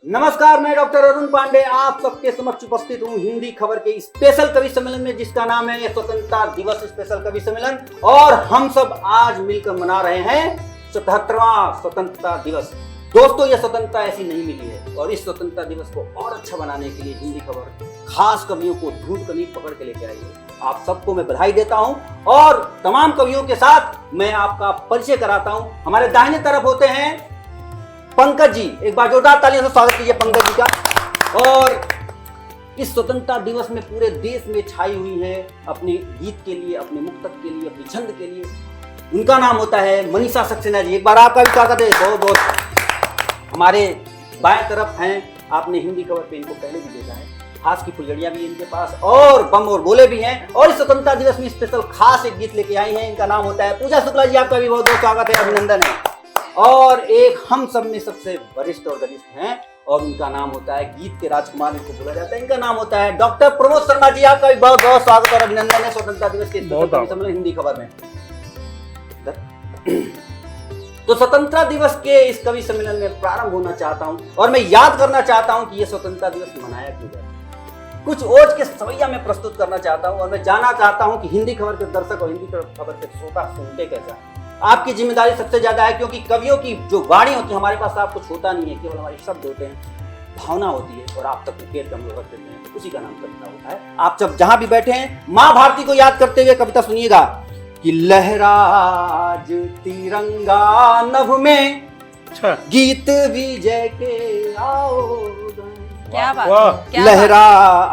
नमस्कार, मैं डॉक्टर अरुण पांडे आप सबके समक्ष उपस्थित हूँ हिंदी खबर के स्पेशल कवि सम्मेलन में, जिसका नाम है स्वतंत्रता दिवस स्पेशल कवि सम्मेलन। और हम सब आज मिलकर मना रहे हैं 77वां स्वतंत्रता दिवस। दोस्तों, यह स्वतंत्रता ऐसी नहीं मिली है और इस स्वतंत्रता दिवस को और अच्छा बनाने के लिए हिंदी खबर खास कवियों को ढूंढ कर पकड़ के लेके आई है। आप सबको मैं बधाई देता हूं और तमाम कवियों के साथ मैं आपका परिचय कराता हूं। हमारे दाहिने तरफ होते हैं पंकज जी, एक बार जोरदार तालियों से स्वागत कीजिए पंकज जी का। और इस स्वतंत्रता दिवस में पूरे देश में छाई हुई है अपने गीत के लिए, अपने मुक्तक के लिए, अपने छंद के लिए। उनका नाम होता है मनीषा सक्सेना जी, एक बार आपका भी स्वागत है। बहुत बहुत हमारे बाएं तरफ हैं, आपने हिंदी खबर पे इनको पहले भी देखा है, खास की फुलझड़ियां भी इनके पास और बम और बोले भी हैं। और इस स्वतंत्रता दिवस में स्पेशल खास एक गीत लेके आई हैं, इनका नाम होता है पूजा शुक्ला जी, आपका भी बहुत बहुत स्वागत है, अभिनंदन है। और एक हम सब में सबसे वरिष्ठ और घनिष्ठ हैं और उनका नाम होता है गीत के राजकुमार, इनको बोला जाता है, इनका नाम होता है डॉक्टर प्रमोद शर्मा जी, आपका भी बहुत बहुत स्वागत और अभिनंदन है स्वतंत्रता दिवस के सम्मेलन हिंदी खबर में। तो स्वतंत्रता दिवस के इस कवि सम्मेलन में प्रारंभ होना चाहता हूं और मैं याद करना चाहता हूं कि यह स्वतंत्रता दिवस मनाया क्यों जाए। कुछ ओज के सवैया में प्रस्तुत करना चाहता हूं और मैं जानना चाहता हूं कि हिंदी खबर के दर्शक और हिंदी खबर के श्रोता सुनते कैसा। आपकी जिम्मेदारी सबसे ज्यादा है, क्योंकि कवियों की जो वाणी होती है, हमारे पास आप कुछ होता नहीं है, केवल हमारे शब्द होते हैं, भावना होती है और आप तक उकेर के हम लोग रख देते हैं, तो उसी का नाम कविता होता है। आप जब जहां भी बैठे हैं माँ भारती को याद करते हुए कविता सुनिएगा कि लहराज तिरंगा नभ में गीत विजय के आओ। क्या बात, लहरा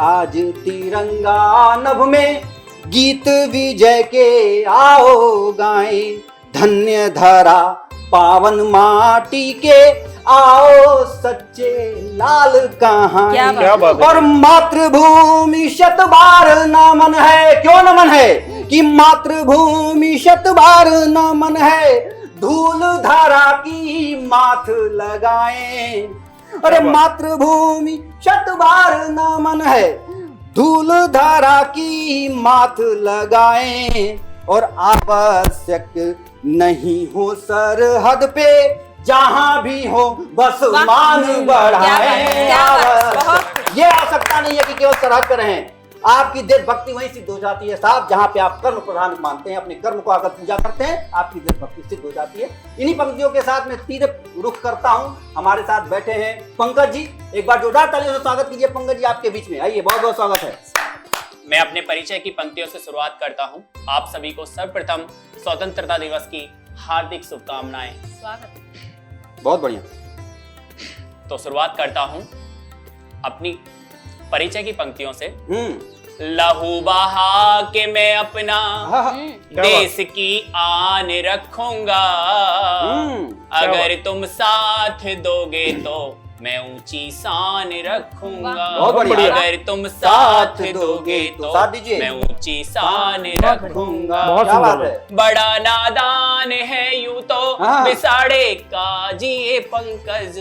आज तिरंगा नभ में गीत विजय के आओ गाएं, धन्य धरा पावन माटी के आओ सच्चे लाल कहां। और मातृभूमि शत बार नमन है, क्यों नमन है कि मातृभूमि शत बार नमन है, धूल धारा की माथ लगाएं। अरे मातृभूमि शत बार नमन है, धूल धारा की माथ लगाएं। और आवश्यक नहीं हो सरहद पे, जहां भी हो बस मान बढ़ाएं। ये आवश्यकता नहीं है कि केवल सरहद पर रहें, आपकी देशभक्ति वहीं सिद्ध हो जाती है साहब, जहां पे आप कर्म प्रधान मानते हैं, अपने कर्म को अगर पूजा करते हैं, आपकी देशभक्ति सिद्ध हो जाती है। इन्हीं पंक्तियों के साथ मैं सीधे रुख करता हूं। हमारे साथ बैठे हैं पंकज जी, एक बार जोरदार तालियों से स्वागत कीजिए पंकज जी, आपके बीच में आइए, बहुत बहुत स्वागत है। मैं अपने परिचय की पंक्तियों से शुरुआत करता हूं। आप सभी को सर्वप्रथम स्वतंत्रता दिवस की हार्दिक शुभकामनाएं। स्वागत। बहुत बढ़िया। तो शुरुआत करता हूं अपनी परिचय की पंक्तियों से। लहू बहा के मैं अपना देश की आन रखूंगा, अगर तुम साथ दोगे तो मैं ऊंची शान रखूंगा, अगर तुम साथ दोगे तो मैं ऊंची शान रखूंगा। बड़ा नादान है यूं तो बिसाड़े का जिए पंकज,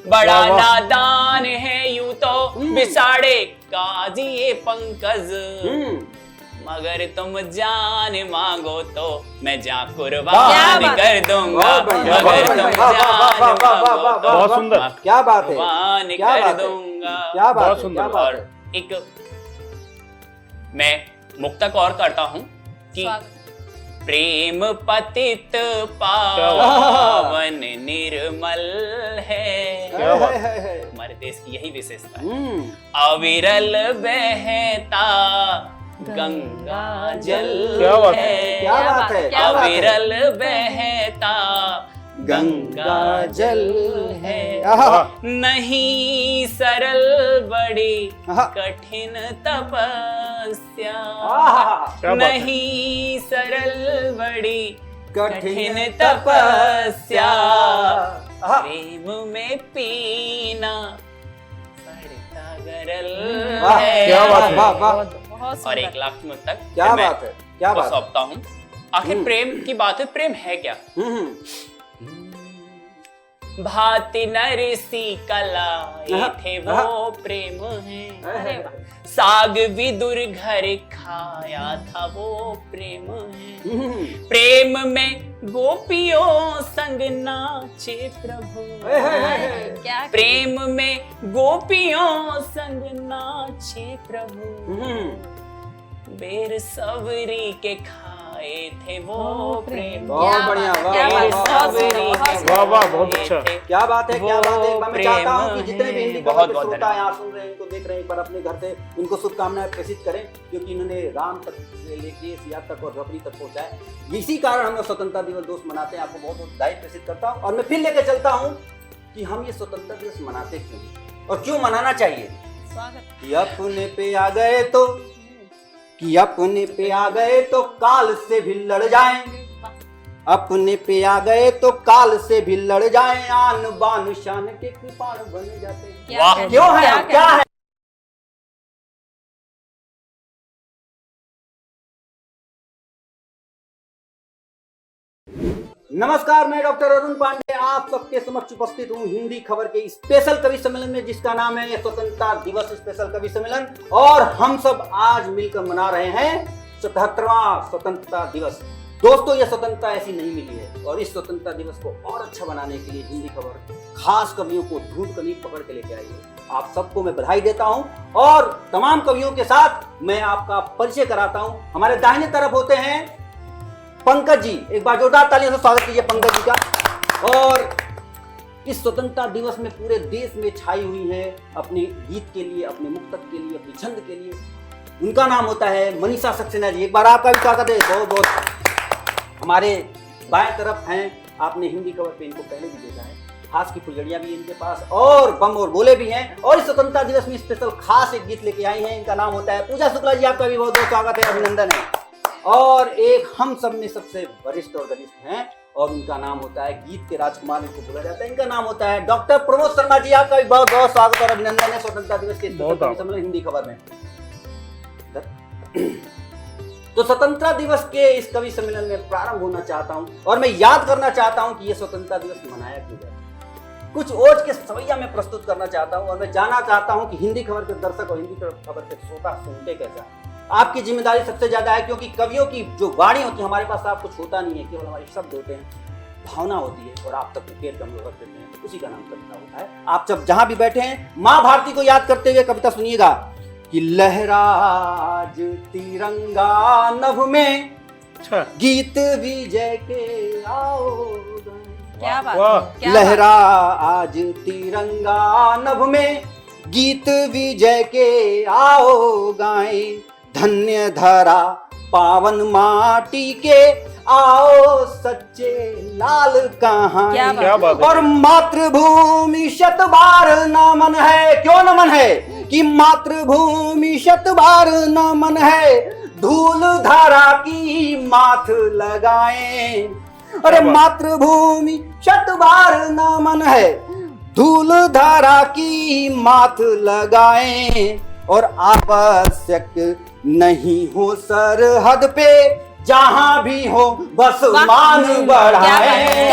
बड़ा नादान है यूं तो बिसाड़े का जिए पंकज, मगर तुम जान मांगो तो मैं जान कुर्बान कर दूंगा, मगर तुम जान मांगो तो बहुत सुंदर, क्या बात है, कुर्बान कर दूंगा। क्या बात है। और एक मैं मुक्तक और करता हूँ कि प्रेम पतित पावन निर्मल है, हमारे देश की यही विशेषता है। अविरल बहता गंगा जल है, क्या बात है, अविरल बहता गंगा जल है, नहीं सरल बड़ी कठिन तपस्या, नहीं सरल बड़ी कठिन तपस्या, प्रेम में पीना पड़ता गरल है। और एक लाख में तक क्या बात है, क्या बात सौंपता हूँ। आखिर प्रेम की बात है, प्रेम है क्या? भांति नरसी कलाए थे वो प्रेम है। अरे वाह, साग विदुर घर खाया था वो प्रेम है। प्रेम में गोपियों संग नाचे प्रभु, क्या प्रेम में गोपियों संग नाचे प्रभु। बेर सवरी के खाए थे वो प्रेम। बहुत बढ़िया, वाह, क्या वाह, बात, वाह, वाह, वाह, बहुत अच्छा। क्या बात है, क्या बात है। मैं चाहता हूँ कि प्रेम जितने भी हिंदी है। खबर बहुत के बहुत श्रोता यहाँ सुन रहे हैं, इनको देख रहे हैं, पर अपने घर से इनको शुभकामनाएं प्रेषित करें, क्योंकि इन्होंने राम तक से लेके सिया तक और रबड़ी तक पहुंचाए। इसी कारण हम लोग स्वतंत्रता दिवस दोस्त मनाते हैं। आपको बहुत बहुत बधाई प्रेषित करता हूँ। और मैं फिर लेके चलता हूँ कि हम ये स्वतंत्रता दिवस मनाते क्यों और क्यों मनाना चाहिए। स्वागत। कि अपने पे आ गए तो, कि अपने पे आ गए तो काल से भी लड़ जाएंगे। अपने पे आ गए तो काल से भी लड़ जाएं, आन बान शान के कृपाण बन जाते हैं। क्या वाह, कहना- क्यों है, क्या है। नमस्कार, मैं डॉक्टर अरुण पांडे आप सबके समक्ष उपस्थित हूँ हिंदी खबर के स्पेशल कवि सम्मेलन में, जिसका नाम है स्वतंत्रता दिवस स्पेशल कवि सम्मेलन। और हम सब आज मिलकर मना रहे हैं 77वां स्वतंत्रता दिवस। दोस्तों, यह स्वतंत्रता ऐसी नहीं मिली है, और इस स्वतंत्रता दिवस को और अच्छा बनाने के लिए हिंदी खबर खास कवियों को ढूंढ कर नहीं पकड़ के लेके आई है। आप सबको मैं बधाई देता हूं, और तमाम कवियों के साथ मैं आपका परिचय कराता हूं। हमारे दाहिने तरफ होते हैं पंकज जी। एक बार जोरदार तालियों से स्वागत कीजिए पंकज जी का। और इस स्वतंत्रता दिवस में पूरे देश में छाई हुई है अपने गीत के लिए, अपने मुक्तक के लिए, अपनी छंद के लिए। उनका नाम होता है मनीषा सक्सेना जी। एक बार आपका भी स्वागत है। बहुत बहुत। हमारे बाएं तरफ हैं, आपने हिंदी खबर पे इनको पहले भी देखा है, खास की फुलझड़ियां भी इनके पास, और बम और गोले भी हैं। और इस स्वतंत्रता दिवस में स्पेशल खास एक गीत लेके आई हैं। इनका नाम होता है पूजा शुक्ला जी। आपका भी बहुत बहुत स्वागत है, अभिनंदन है। और एक हम सब में सबसे वरिष्ठ और घनिष्ठ हैं, और उनका नाम होता है गीत के राजकुमार, इनको बोला जाता है। इनका नाम होता है डॉक्टर प्रमोद शर्मा जी। आपका भी बहुत बहुत स्वागत और अभिनंदन है स्वतंत्रता दिवस के हिंदी खबर में। तो स्वतंत्रता दिवस के इस कवि सम्मेलन में प्रारंभ होना चाहता हूं, और मैं याद करना चाहता हूं कि यह स्वतंत्रता दिवस मनाया क्यों जाए। कुछ ओज के सवैया में प्रस्तुत करना चाहता हूं, और मैं जानना चाहता हूं कि हिंदी खबर के दर्शक और हिंदी खबर के श्रोता सुनते कैसा। आपकी जिम्मेदारी सबसे ज्यादा है, क्योंकि कवियों की जो वाणी होती है, हमारे पास आप कुछ होता नहीं है, केवल हमारे शब्द होते हैं, भावना होती है, और आप तक उकेर के हम लोग रख देते हैं, तो उसी का नाम कविता होता है। आप जब जहां भी बैठे हैं, माँ भारती को याद करते हुए कविता सुनिएगा कि लहराज तिरंगा नभ में, गीत विजय के आओ। क्या बात, वाह। क्या लहरा आज तिरंगा नभ में, गीत विजय के आओ गाएं। धन्य धरा पावन माटी के, आओ सच्चे लाल कहां। क्या बात है। और मातृभूमि शत बार नमन है। क्यों नमन है? कि मातृभूमि शत बार नमन है, धूल धारा की माथ लगाएं। अरे मातृभूमि शत बार नमन है, धूल धारा की माथ लगाएं। और आवश्यक नहीं हो सरहद पे, जहां भी हो बस मान बढ़ाएं।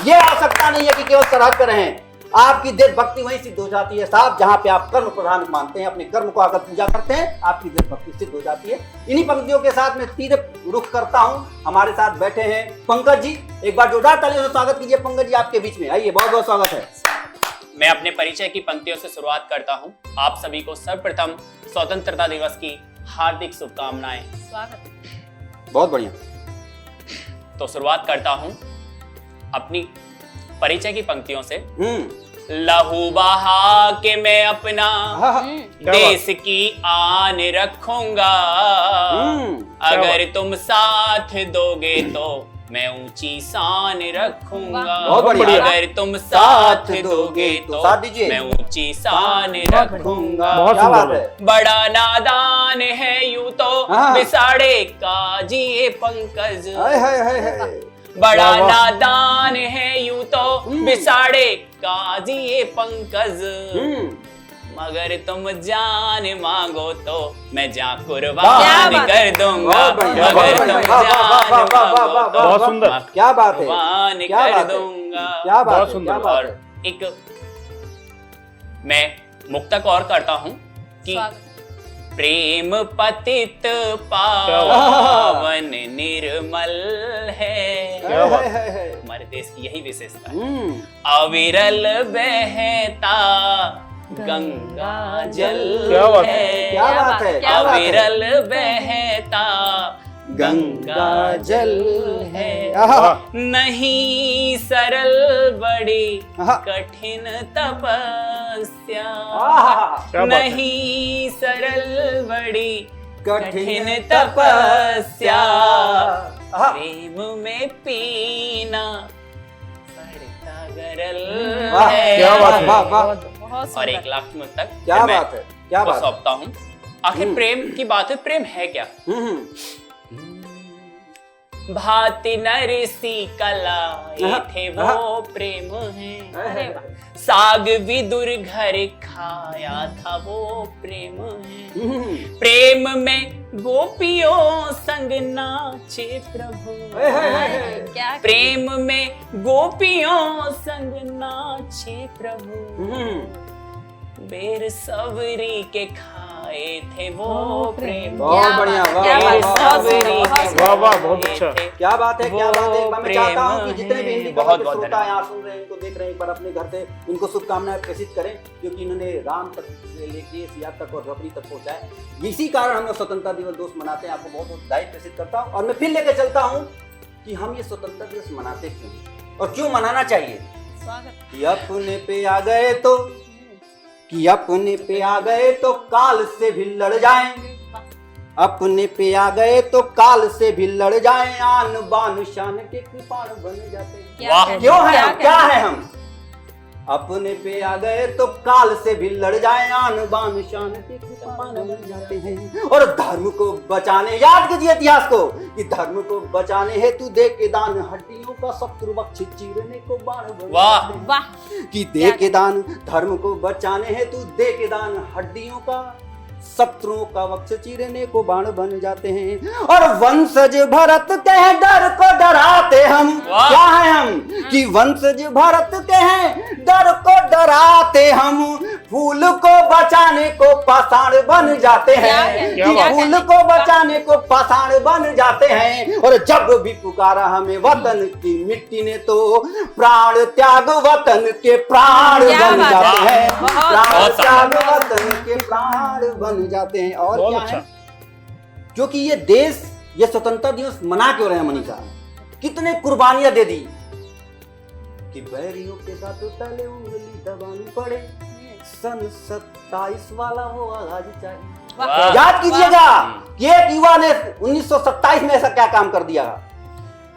ये आवश्यकता नहीं है कि केवल सरहद पर रहें, आपकी देशभक्ति वहीं सिद्ध हो जाती है साहब, जहां पे आप कर्म प्रधान मानते हैं, अपने कर्म को आकर पूजा करते हैं, आपकी देशभक्ति सिद्ध हो जाती है। इन्हीं पंक्तियों के साथ मैं सीधे रुख करता हूं। हमारे साथ बैठे हैं पंकज जी। एक बार जोरदार तालियों से स्वागत कीजिए पंकज जी, आपके बीच में आइए। बहुत बहुत स्वागत है। मैं अपने परिचय की पंक्तियों से शुरुआत करता हूं। आप सभी को सर्वप्रथम स्वतंत्रता दिवस की हार्दिक शुभकामनाएं। स्वागत। बहुत बढ़िया। तो शुरुआत करता हूं अपनी परिचय की पंक्तियों से। लहू बहा के मैं अपना देश की आन रखूंगा, अगर तुम साथ दोगे तो मैं ऊंची शान रखूंगा। बहुत बढ़िया। अगर तुम साथ दोगे तो साथ दीजिए। मैं ऊंची शान रखूंगा। बहुत क्या बात सुंदर है। बड़ा नादान है यूं तो बिसाड़े का जी पंकज, हाय हाय हाय हाय। बड़ा वाह, वाह। नादान है यूं तो बिसाड़े का जी पंकज। मगर तुम जान मांगो तो मैं जान क्या कुर्बान बात कर दूंगा। बहुत बढ़िया, मगर बहुत तुम बढ़िया, जान वाह, वाह, वाह, वाह, मांगो वाह, तो वाह, बहुत सुंदर। मैं क्या बात है, कुर्बान क्या कर बात है, दूंगा। क्या बात बहुत है, सुंदर। क्या बात और है। एक मैं मुक्तक और करता हूँ कि स्वागत। प्रेम पतित पावन निर्मल है। क्या बात है। हमारे देश की यही विशेषता है। हम्म, अविरल बहता गंगा जल क्या बात है। है। क्या बात है, क्या बात है। अविरल बहता गंगा जल है। आहा, नहीं सरल बड़ी आहा, कठिन तपस्या। आहा, क्या बात है। नहीं सरल बड़ी कठिन कठिन तपस्या। आहा, प्रेम में पीना पड़ता गरल वाह, है। क्या बात है। वाह, वाह, बहुत और एक सुंदर। लाख में तक क्या मैं बात है, क्या को बात है। सौंपता हूँ। आखिर हम्म। प्रेम की बात है, प्रेम है क्या? हम्म, भांति नरसी कलाए आहा, थे आहा। वो प्रेम है। अरे वाह। साग विदुर घर खाया था वो प्रेम है। हम्म, प्रेम में गोपियों संग नाचे प्रभु। है, है। क्या प्रेम में गोपियों संग नाचे प्रभु। हम्म, बेर सवरी के खाए थे वो प्रेम। बहुत बढ़िया, वाह, क्या वाह, बात, वाह, बहुत वाह, सुंदर, वाह, बहुत वाह, सुंदर। वाह, वाह, बहुत अच्छा। क्या बात है, क्या बात है। मैं वो चाहता हूँ कि प्रेम जितने भी है। हिंदी बहुत बहुत बहुत श्रोता यहाँ सुन रहे हैं, इनको देख रहे हैं, एक बार अपने घर से इनको शुभकामनाएं प्रेषित करें, क्योंकि इन्होंने राम तक से लेके सियार तक और रबड़ी तक पहुंचाए। इसी कारण हम लोग स्वतंत्रता दिवस दोस्त मनाते हैं। आपको बहुत बहुत बधाई प्रेषित करता हूँ। और मैं फिर लेके चलता हूँ कि हम ये स्वतंत्रता दिवस मनाते क्यों और क्यों मनाना चाहिए। स्वागत। कि अपने पे आ गए तो अपने पे आ गए तो काल से भी लड़ जाएंगे। अपने पे आ गए तो काल से भी लड़ जाएं। आन बान शान के कृपाण बन जाते हैं। क्या वाह। कहना- क्यों है हम, क्या कहना- है हम? अपने पे आ गए तो काल से भी लड़ जाएं। आन बान शान के कृपाण बन जाते हैं। और धर्म को बचाने, याद कीजिए इतिहास को, कि धर्म को बचाने हेतु दे के दान हड्डियों का शत्रु वक्ष चीरने को बाण बन वाह। जाते हैं। वाह। कि दे के दान, धर्म को बचाने हेतु दे के दान हड्डियों का शत्रुओं का वक्ष चीरने को बाण बन जाते हैं। और वंशज भरत के हैं डर को डराते हम। वाह। क्या है हम? कि वंशज भरत के हैं डर को डराते हम। फूल को बचाने को पाषाण बन जाते हैं। क्या कि बात। फूल को बचाने को पाषाण बन जाते हैं। और जब भी पुकारा हमें वतन की मिट्टी ने तो प्राण त्याग वतन के प्राण क्या बन बात जाते है। हैं। बहुत प्राण बहुत त्याग वतन के प्राण बन जाते हैं। और बहुत क्या अच्छा। है? क्योंकि ये देश, ये स्वतंत्रता दिवस मना क्यों रहे हैं मनीषा? कितने कुर्बानियां दे दी कि बैरियों के दांतों तले उंगली दबानी पड़े। सन 27 वाला वो आगाज चाहिए। वाह। याद कीजिएगा कि एक युवा ने 1927 में ऐसा क्या काम कर दिया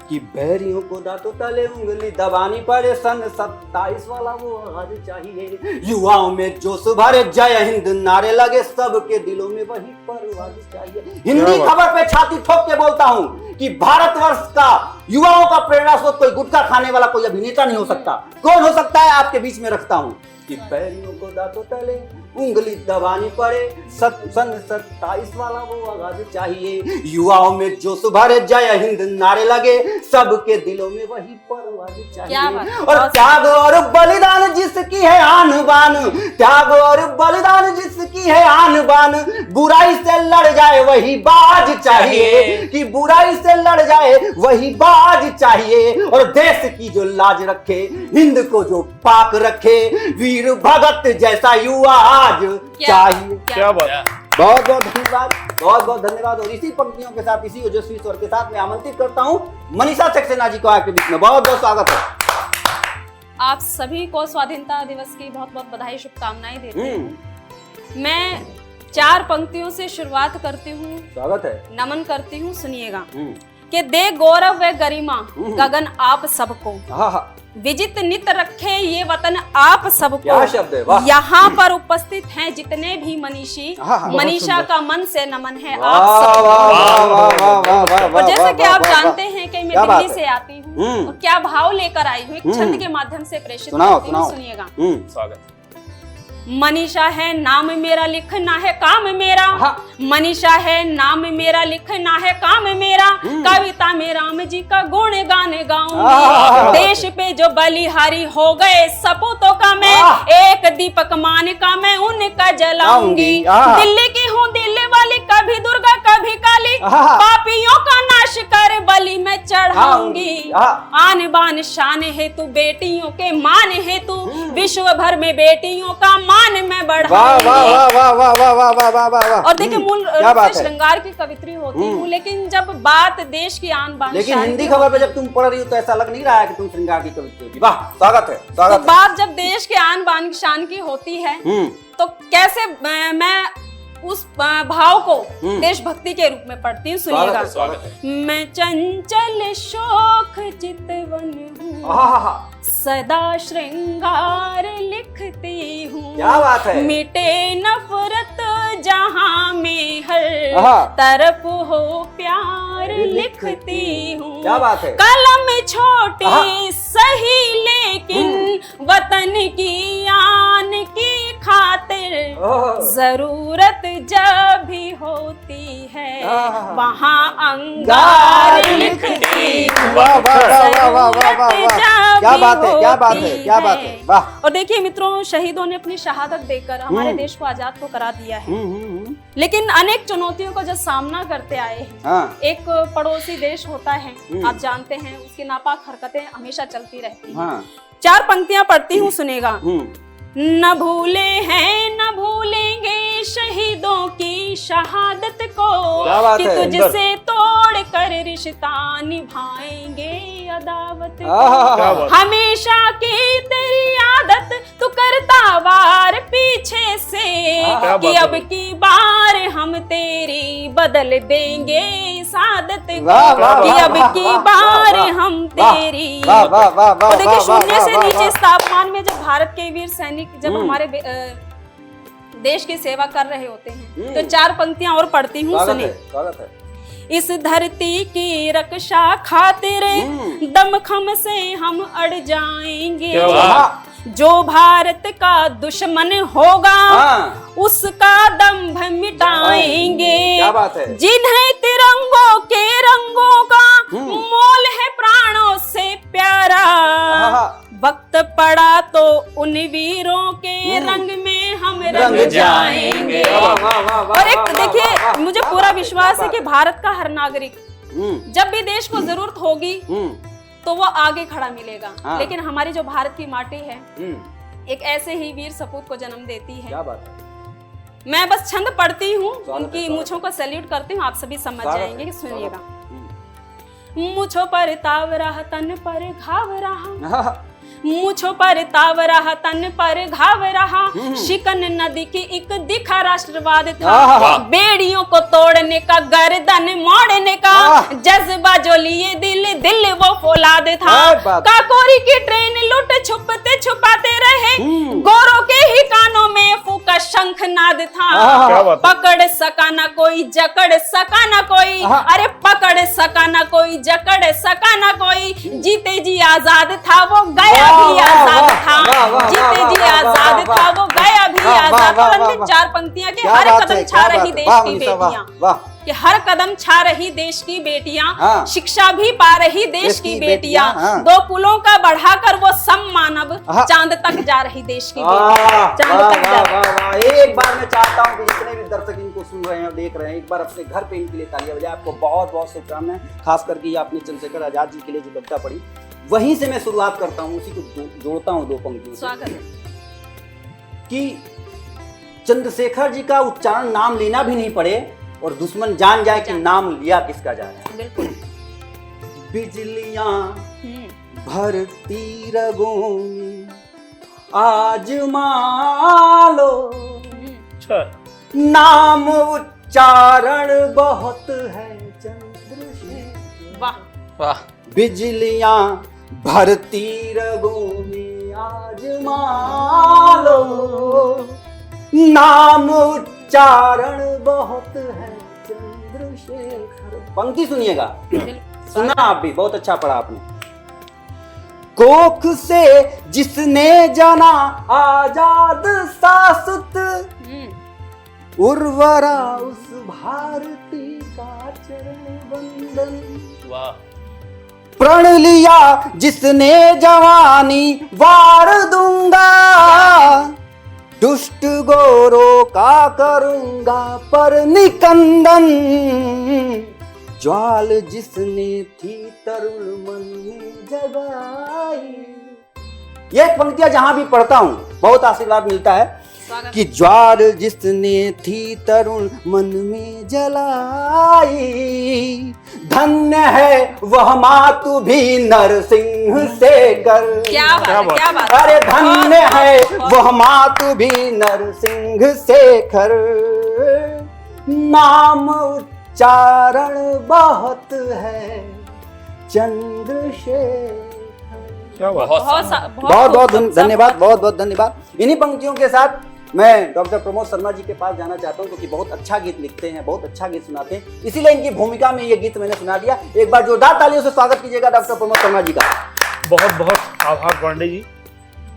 कि बैरियों को दांतों तले उंगली दबानी पड़े। सन 27 वाला वो आगाज चाहिए। युवाओं में जोश भरे जय हिंद नारे लगे। सबके दिलों में वही परवाज चाहिए। हिंदी बात। खबर पे छाती ठोक के बोलता हूँ कि भारतवर्ष का युवाओं का प्रेरणा स्रोत कोई गुटखा खाने वाला कोई अभिनेता नहीं हो सकता। कौन हो सकता है? आपके बीच में रखता हूँ कि बैरियों को दांतों तले उंगली दबानी पड़े। सन 27 वाला वो आगाज चाहिए। युवाओं में जोश भरे जय हिंद नारे लगे। सबके दिलों में वही परवाज क्या चाहिए। बात है। और त्याग और बलिदान जिसकी है आन बान। त्याग और बलिदान जिसकी है आन बान। बुराई से लड़ जाए वही बाज चाहिए। कि बुराई से लड़ जाए वही बाज चाहिए। और देश की जो लाज रखे, हिंद को जो पाक रखे, वीर भगत जैसा युवा आज चाहिए। क्या बात। बहुत बहुत धन्यवाद, बहुत बहुत धन्यवाद। और इसी पंक्तियों के साथ, इसी ओजस्वी स्वर के साथ मैं आमंत्रित करता हूं मनीषा सक्सेना जी को आपके बीच में। बहुत बहुत स्वागत है। आप सभी को स्वाधीनता दिवस की बहुत बहुत बधाई, शुभकामनाएं देती हूँ। मैं 4 पंक्तियों से शुरुआत करती हूँ, स्वागत है। नमन करती हूँ। सुनिएगा कि दे गौरव व गरिमा गगन आप सबको, हाँ हाँ, विजित नित रखे ये वतन आप सबको। क्या शब्द है, वाह। यहाँ पर उपस्थित हैं जितने भी मनीषी, हाँ, हाँ। मनीषा का मन से नमन है वाह, आप वाह, सबको। वाह, वाह, वाह, वाह, वाह, और वाह, जैसा कि वाह, आप वाह, जानते वाह। हैं कि मैं क्या बात दिल्ली है? से आती हूँ और क्या भाव लेकर आई हूँ, एक छंद के माध्यम से प्रेषित सुनाओ, करती हूँ। सुनाओ। सुनिएगा। स्वागत। मनीषा है नाम मेरा, लिखना है काम मेरा। मनीषा है नाम मेरा, लिखना है काम मेरा। कविता में राम जी का गुण गाने गाऊंगी। देश पे जो बलिहारी हो गए सपूतों का मैं एक दीपक मान का मैं उनका जलाऊंगी। दिल्ली की हूँ दिल्ली वाली, कभी दुर्गा कभी काली, पापियों का नाश कर बलि में चढ़ाऊंगी। आन बान शान है तू, बेटियों के मान है तू, विश्व भर में बेटियों का मान में बढ़ाऊंगी। और देखिए मूल श्रृंगार की कवित्री होती हूँ, लेकिन जब बात देश की आन बान, लेकिन हिंदी खबर पे जब तुम पढ़ रही हो तो ऐसा लग नहीं रहा है कि तुम श्रृंगार की कवित्री होगी। वाह, स्वागत है, स्वागत है। बात जब देश के आन बान शान की होती है तो कैसे मैं उस भाव को देशभक्ति के रूप में पढ़ती हूँ। सुनिएगा। मैं चंचल शोक चितवन हूँ, सदा श्रृंगार लिखती हूँ। क्या बात है। मिटे नफरत जहाँ में हर तरफ हो प्यार लिखती हूँ। क्या बात है। कलम छोटी सही लेकिन वतन की आन की खातिर जरूरत जब भी होती है वहाँ अंगार लिखती हूँ। क्या बात है, क्या बात है, क्या बात है। वाह। और देखिए मित्रों, शहीदों ने अपनी शहादत देकर हमारे देश को आजाद तो करा दिया है, लेकिन अनेक चुनौतियों का जब सामना करते आए हैं। एक पड़ोसी देश होता है, आप जानते हैं, उसकी नापाक हरकतें हमेशा चलती रहती हैं। 4 पंक्तियां पढ़ती हूँ, सुनेगा। न भूले हैं न भूलेंगे शहीदों की शहादत को, कि तुझसे तोड़ कर रिश्ता निभाएंगे अदावत को। हमेशा की तेरी आदत तू करता वार पीछे से, कि अब की बार हम तेरी बदल देंगे सादत को, कि अब की बार हम तेरी। देखिए शून्य से नीचे इस तापमान में जब भारत के वीर सैनिक जब हमारे देश की सेवा कर रहे होते हैं तो 4 पंक्तियां और पढ़ती हूँ, सुनिए। इस धरती की रक्षा खातिर दमखम से हम अड़ जाएंगे, जो भारत का दुश्मन होगा उसका दंभ मिटाएंगे। जिन्हें तिरंगों के रंगों का मोल है प्राणों से प्यारा, वक्त पड़ा तो उन वीरों के रंग में हम रंग जाएंगे। और एक देखिए, मुझे पूरा विश्वास है कि भारत का हर नागरिक जब भी देश को जरूरत होगी तो वो आगे खड़ा मिलेगा। लेकिन हमारी जो भारत की माटी है एक ऐसे ही वीर सपूत को जन्म देती है। क्या बात है। मैं बस छंद पढ़ती हूँ, उनकी मूछों को सैल्यूट करती हूँ, आप सभी समझ जाएंगे। सुनिएगा। मूछों पर ताव रहा तन पर घाव रहा, मूछों पर ताव रहा तन पर घाव रहा, शिकन नदी की एक दिखा राष्ट्रवाद था, बेड़ियों को तोड़ने का गर्दन मोड़ने का जज्बा जो लिए दिल वो फौलाद था। काकोरी की ट्रेन लुट छुपते छुपाते रहे, गोरों के ही कानों में फूका शंखनाद था। पकड़ सका ना कोई जकड़ सका ना कोई, अरे पकड़ सका ना कोई जकड़ सका ना कोई, जीते जी आजाद था वो गया भी आजाद था, जीते जी आजाद था वो गया भी आजाद था। अंतिम 4 पंक्तियां के हर कदम छा रही देश की बेटियां, कि हर कदम छा रही देश की बेटियां, शिक्षा भी पा रही देश की बेटियां, 2 पुलों का बढ़ाकर वो सम मानव चांद तक जा रही देश की बेटियां, चांद तक जा। एक बार मैं चाहता हूँ कि जितने भी दर्शक इनको सुन रहे हैं देख रहे हैं, एक बार अपने घर पे इनके लिए तालियां बजाएं। आपको बहुत बहुत शुभकामनाएं, खास करके आपने चंद्रशेखर आजाद जी के लिए जो कविता पढ़ी, वहीं से मैं शुरुआत करता हूँ, उसी को जोड़ता हूँ 2 पंक्तियों। स्वागत है। कि चंद्रशेखर जी का उच्चारण नाम लेना भी नहीं पड़े और दुश्मन जान जाए कि नाम लिया किसका जा रहा है। बिल्कुल। बिजलियां भरती रगों में आजमा लो, नाम उच्चारण बहुत है चंद्रशेखर। वाह वाह। बिजलियां भरती रगों में आजमा लो, नाम उच्चारण बहुत है चंद्रशेखर। पंक्ति सुनिएगा, सुना आप भी, बहुत अच्छा पढ़ा आपने। कोख से जिसने जाना आजाद शाश्वत, उर्वरा उस भारती का चरण वंदन। वाह। प्रण लिया जिसने जवानी वार दूंगा, दुष्ट गोरों का करूंगा पर निकंदन। ज्वाल जिसने थी तरुण मन में जगाई। ये पंक्तियां जहां भी पढ़ता हूं बहुत आशीर्वाद मिलता है कि ज्वार जिसने थी तरुण मन में जलाई, धन्य है वह मातु भी नरसिंह शेखर। क्या बात, क्या बात। अरे धन्य है वह मातु भी नरसिंह शेखर, नाम उच्चारण बहुत है चंद्रशेखर। क्या बात। बहुत बहुत धन्यवाद, बहुत बहुत धन्यवाद। इन्हीं पंक्तियों के साथ मैं डॉक्टर प्रमोद शर्मा जी के पास जाना चाहता हूं, क्योंकि बहुत अच्छा गीत लिखते हैं, बहुत अच्छा गीत सुनाते हैं, इसीलिए इनकी भूमिका में ये गीत मैंने सुना दिया। एक बार जोरदार तालियों से स्वागत कीजिएगा डॉक्टर प्रमोद शर्मा जी का। बहुत बहुत आभार पांडे जी,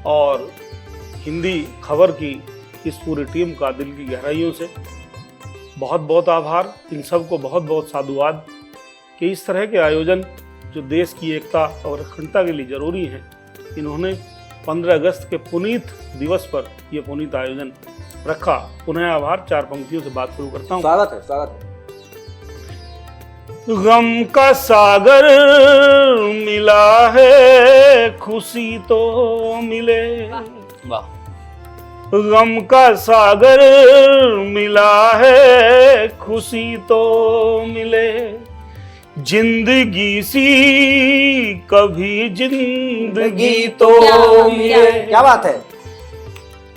और हिंदी खबर की इस पूरी टीम का दिल की गहराइयों से बहुत बहुत आभार। इन सबको बहुत बहुत साधुवाद कि इस तरह के आयोजन जो देश की एकता और अखंडता के लिए जरूरी है, इन्होंने 15 अगस्त के पुनीत दिवस पर यह पुनीत आयोजन रखा। पुनः आभार। 4 पंक्तियों से बात शुरू करता हूँ। स्वागत है, स्वागत है। गम का सागर मिला है, खुशी तो मिले। वाह। गम का सागर मिला है, खुशी तो मिले। जिंदगी सी कभी जिंदगी तो मिले। क्या बात है।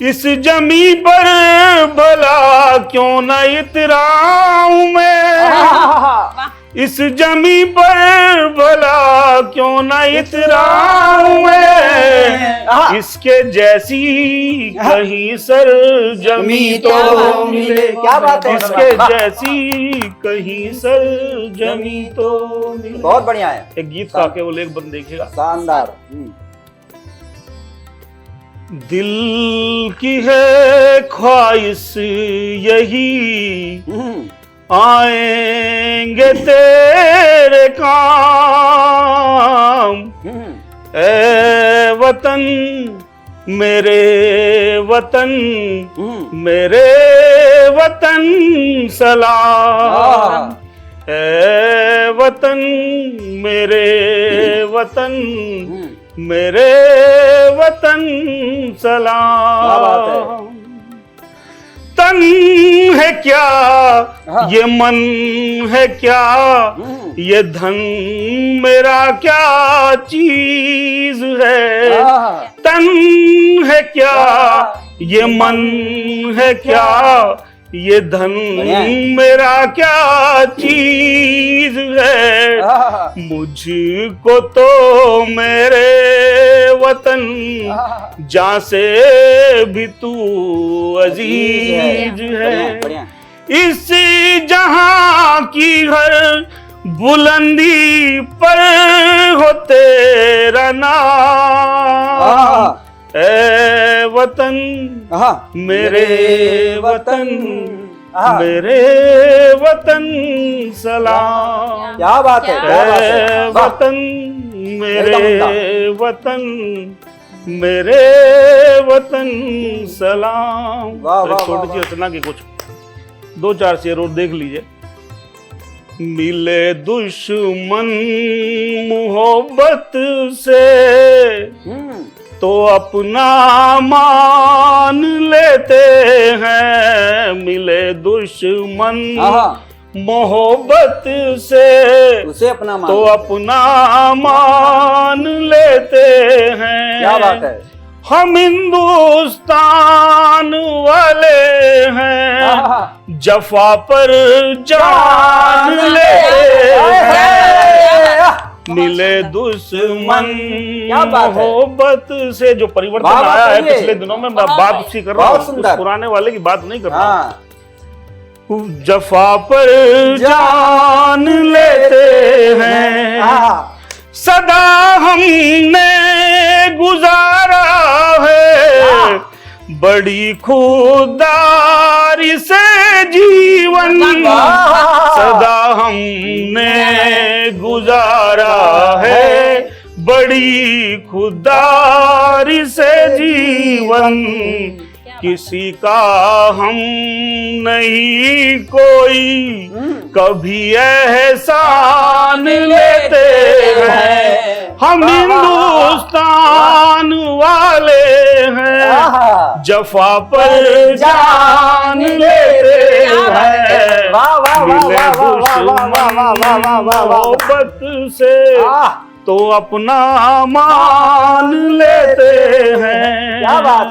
इस जमी पर भला क्यों न इतराऊं मैं, इस जमी पर भला क्यों न इतराऊं मैं। इसके जैसी कहीं सर जमी तो मिले। क्या बात है। इसके जैसी कहीं सर जमी तो मिले। बहुत बढ़िया है। एक गीत का केवल एक बंद देखिएगा। शानदार। दिल की है ख्वाहिश यही, आएंगे तेरे काम। ए वतन मेरे वतन, मेरे वतन सलाम। ए वतन मेरे वतन, मेरे वतन सलाम। तन है क्या ये मन है क्या, ये धन मेरा क्या चीज है। तन है क्या ये मन है क्या, ये धन मेरा क्या चीज है। मुझको तो मेरे वतन जहाँ से भी तू अजीज है। इस जहां की हर बुलंदी पर हो तेरा नाम। ए वतन मेरे वतन, मेरे वतन सलाम। क्या बात है। ए वतन मेरे वतन, मेरे वतन सलाम। छोटी सी रचना की कुछ 2-4 शेर और देख लीजिए। मिले दुश्मन मोहब्बत से तो अपना मान लेते हैं। मिले दुश्मन मोहब्बत से उसे अपना मान, तो अपना मान लेते हैं। क्या बात है। हम हिंदुस्तान वाले हैं, जफा पर जान लेते हैं। मिले दुश्मन मोहब्बत से जो परिवर्तन आया है पिछले दिनों में, मैं बात उसी कर रहा हूँ, उस पुराने वाले की बात नहीं कर रहा हूँ। जफा पर जान लेते हैं, सदा हमने गुजारा है, बड़ी खुदारी से जीवन सदा हमने गुजारा है, बड़ी खुदारी से जीवन। किसी का हम नहीं कोई कभी एहसान लेते हैं, हम हिंदुस्तान वाले हैं, जफा पर जान लेते हैं, मिले मोहब्बत से तो अपना मान लेते हैं। क्या बात है।